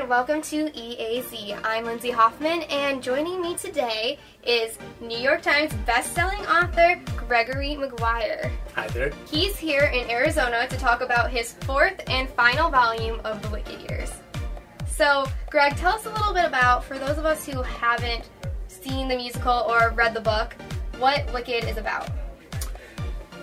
welcome to EAZ. I'm Lindsay Hoffman, and joining me today is New York Times best-selling author Gregory Maguire. Hi there. He's here in Arizona to talk about his fourth and final volume of The Wicked Years. So, Greg, tell us a little bit about, for those of us who haven't seen the musical or read the book, what Wicked is about.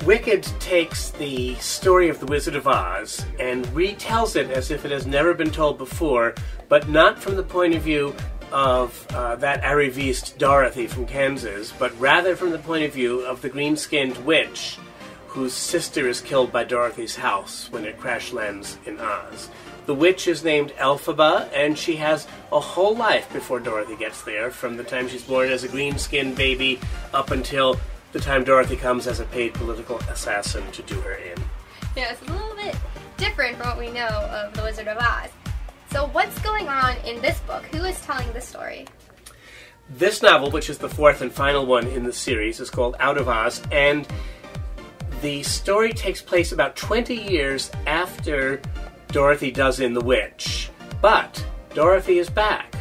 Wicked takes the story of the Wizard of Oz and retells it as if it has never been told before, but not from the point of view of that arriviste Dorothy from Kansas, but rather from the point of view of the green-skinned witch whose sister is killed by Dorothy's house when it crash lands in Oz. The witch is named Elphaba, and she has a whole life before Dorothy gets there, from the time she's born as a green-skinned baby up until the time Dorothy comes as a paid political assassin to do her in. Yeah, it's a little bit different from what we know of The Wizard of Oz. So what's going on in this book? Who is telling this story? This novel, which is the fourth and final one in the series, is called Out of Oz, and the story takes place about 20 years after Dorothy does in The Witch. But Dorothy is back.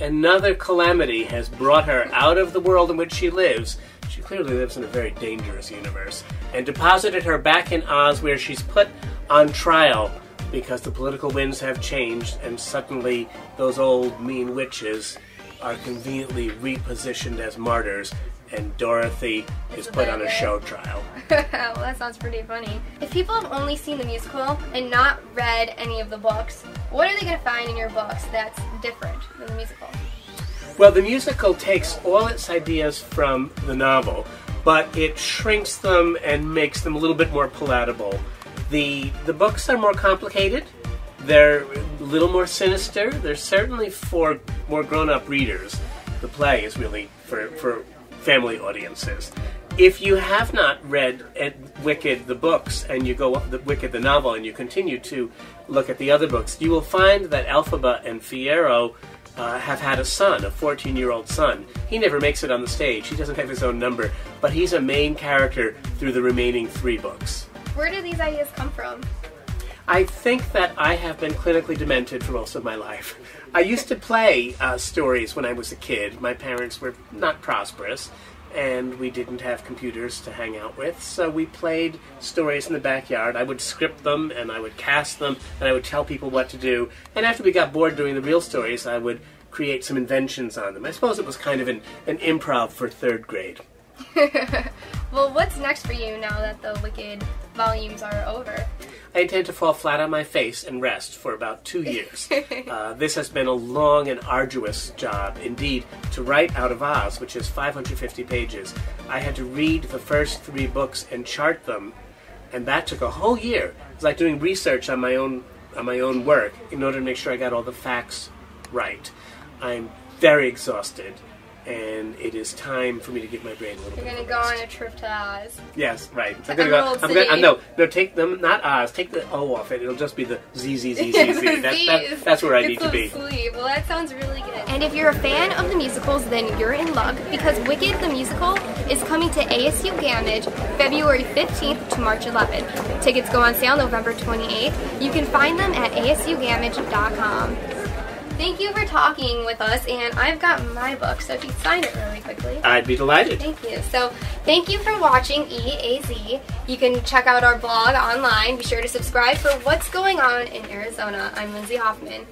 Another calamity has brought her out of the world in which she lives. She clearly lives in a very dangerous universe, and deposited her back in Oz, where she's put on trial because the political winds have changed, and suddenly those old mean witches are conveniently repositioned as martyrs, and Dorothy is put on a show trial. Well, that sounds pretty funny. If people have only seen the musical and not read any of the books, what are they going to find in your books that's different than the musical? Well, the musical takes all its ideas from the novel, but it shrinks them and makes them a little bit more palatable. The books are more complicated. They're a little more sinister. They're certainly for more grown-up readers. The play is really for family audiences. If you have not read Wicked the books, and you go the Wicked the novel, and you continue to look at the other books, you will find that Elphaba and Fiyero have had a son, a 14-year-old son. He never makes it on the stage. He doesn't have his own number, but he's a main character through the remaining 3 books. Where do these ideas come from? I think that I have been clinically demented for most of my life. I used to play stories when I was a kid. My parents were not prosperous, and we didn't have computers to hang out with, so we played stories in the backyard. I would script them, and I would cast them, and I would tell people what to do. And after we got bored doing the real stories, I would create some inventions on them. I suppose it was kind of an improv for 3rd grade. Well, what's next for you now that the Wicked volumes are over? I intend to fall flat on my face and rest for about 2 years. This has been a long and arduous job. Indeed, to write Out of Oz, which is 550 pages, I had to read the first 3 books and chart them, and that took a whole year. It was like doing research on my own work in order to make sure I got all the facts right. I'm very exhausted, and it is time for me to give my brain a little bit of a rest. You're going to go on a trip to Oz. Yes, right. I'm gonna No, take them, not Oz, take the O off it. It'll just be the ZZZZZ. That's where I need to be. Sweet. Well, that sounds really good. And if you're a fan of the musicals, then you're in luck, because Wicked the Musical is coming to ASU Gamage February 15th to March 11th. Tickets go on sale November 28th. You can find them at asugamage.com. Thank you for talking with us, and I've got my book, so if you sign it really quickly. I'd be delighted. Thank you. So, thank you for watching EAZ. You can check out our blog online. Be sure to subscribe for what's going on in Arizona. I'm Lindsay Hoffman.